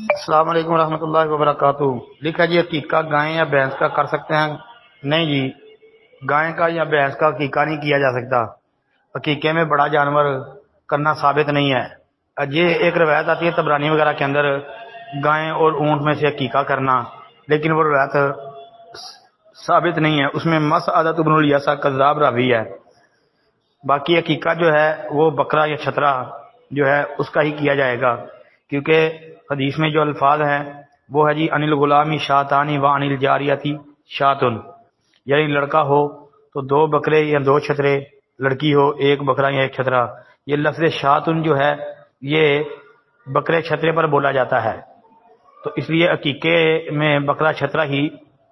السلام علیکم ورحمۃ اللہ وبرکاتہ۔ لکھا جی عقیقہ گائے یا بھینس کا کر سکتے ہیں؟ نہیں جی، گائے کا یا بھینس کا عقیقہ نہیں کیا جا سکتا۔ عقیقے میں بڑا جانور کرنا ثابت نہیں ہے۔ یہ ایک روایت آتی ہے طبرانی وغیرہ کے اندر گائے اور اونٹ میں سے عقیقہ کرنا، لیکن وہ روایت ثابت نہیں ہے، اس میں مسعدۃ بن الیسع کذاب راوی ہے۔ باقی عقیقہ جو ہے وہ بکرا یا چھترا جو ہے اس کا ہی کیا جائے گا، کیونکہ حدیث میں جو الفاظ ہیں وہ ہے جی ان الغلامی شاتانی و ان الجاریتی شاتن، یعنی لڑکا ہو تو 2 بکرے یا 2 چھترے، لڑکی ہو 1 بکرا یا 1 چھترا۔ یہ لفظ شاتن جو ہے یہ بکرے چھترے پر بولا جاتا ہے، تو اس لیے عقیقے میں بکرا چھترا ہی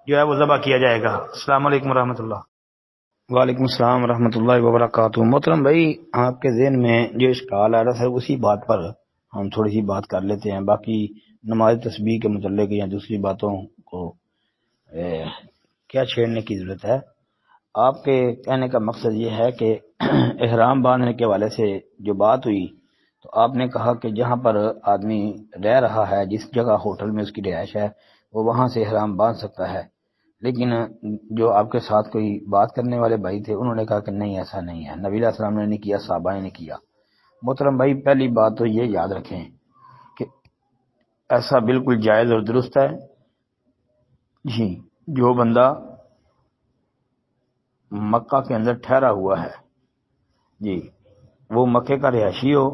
جو ہے وہ ذبح کیا جائے گا۔ السلام علیکم ورحمۃ اللہ۔ وعلیکم السلام ورحمۃ اللہ وبرکاتہ۔ محترم بھائی، آپ کے ذہن میں جو اشکال آ رہا ہے اسی بات پر ہم تھوڑی سی بات کر لیتے ہیں، باقی نماز تسبیح کے متعلق یا دوسری باتوں کو کیا چھیڑنے کی ضرورت ہے۔ آپ کے کہنے کا مقصد یہ ہے کہ احرام باندھنے کے حوالے سے جو بات ہوئی تو آپ نے کہا کہ جہاں پر آدمی رہ رہا ہے، جس جگہ ہوٹل میں اس کی رہائش ہے، وہ وہاں سے احرام باندھ سکتا ہے، لیکن جو آپ کے ساتھ کوئی بات کرنے والے بھائی تھے انہوں نے کہا کہ نہیں، ایسا نہیں ہے، نبی علیہ السلام نے نہیں کیا، صحابہ نے نہیں کیا۔ محترم بھائی، پہلی بات تو یہ یاد رکھیں کہ ایسا بالکل جائز اور درست ہے جی، جو بندہ مکہ کے اندر ٹھہرا ہوا ہے جی، وہ مکے کا رہائشی ہو،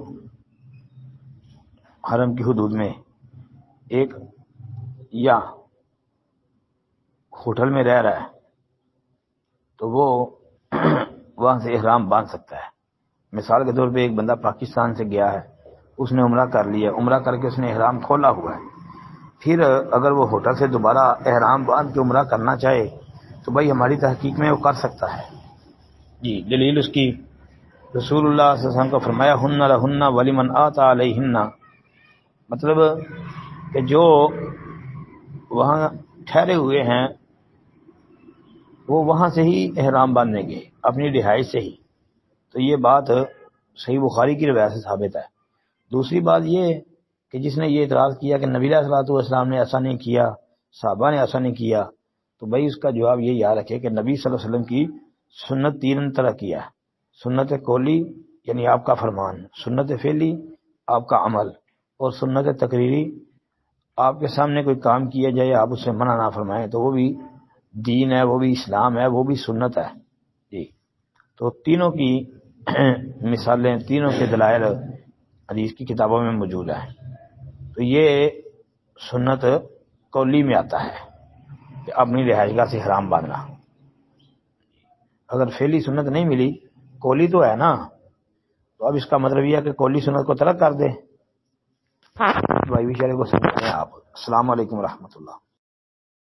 حرم کی حدود میں ایک، یا ہوٹل میں رہ رہا ہے، تو وہ وہاں سے احرام باندھ سکتا ہے۔ مثال کے طور پہ ایک بندہ پاکستان سے گیا ہے، اس نے عمرہ کر لیا، عمرہ کر کے اس نے احرام کھولا ہوا ہے، پھر اگر وہ ہوٹل سے دوبارہ احرام باندھ کے عمرہ کرنا چاہے تو بھائی ہماری تحقیق میں وہ کر سکتا ہے جی۔ دلیل اس کی رسول اللہ صلی اللہ علیہ وسلم کا فرمایا ہن لہن ولمن آتا علیہن، مطلب کہ جو وہاں ٹھہرے ہوئے ہیں وہ وہاں سے ہی احرام باندھنے گے، اپنی رہائش سے ہی، تو یہ بات صحیح بخاری کی روایت سے ثابت ہے۔ دوسری بات یہ کہ جس نے یہ اعتراض کیا کہ نبی علیہ السلام نے ایسا نہیں کیا، صحابہ نے ایسا نہیں کیا، تو بھائی اس کا جواب یہ یاد رکھے کہ نبی صلی اللہ علیہ وسلم کی سنت 3 طرح کی ہے۔ سنت قولی یعنی آپ کا فرمان، سنت فعلی آپ کا عمل، اور سنت تقریری آپ کے سامنے کوئی کام کیا جائے آپ اسے منع نہ فرمائیں تو وہ بھی دین ہے، وہ بھی اسلام ہے، وہ بھی سنت ہے جی۔ تو تینوں کی مثالیں، تینوں کے دلائل حدیث کی کتابوں میں موجود ہیں۔ تو یہ سنت قولی میں آتا ہے کہ اپنی رہائش گاہ سے احرام باندھنا۔ اگر فعلی سنت نہیں ملی، قولی تو ہے نا، تو اب اس کا مطلب یہ ہے کہ قولی سنت کو ترک کر دے۔ بھائی بیچارے کو سمجھیں آپ۔ السلام علیکم ورحمۃ اللہ۔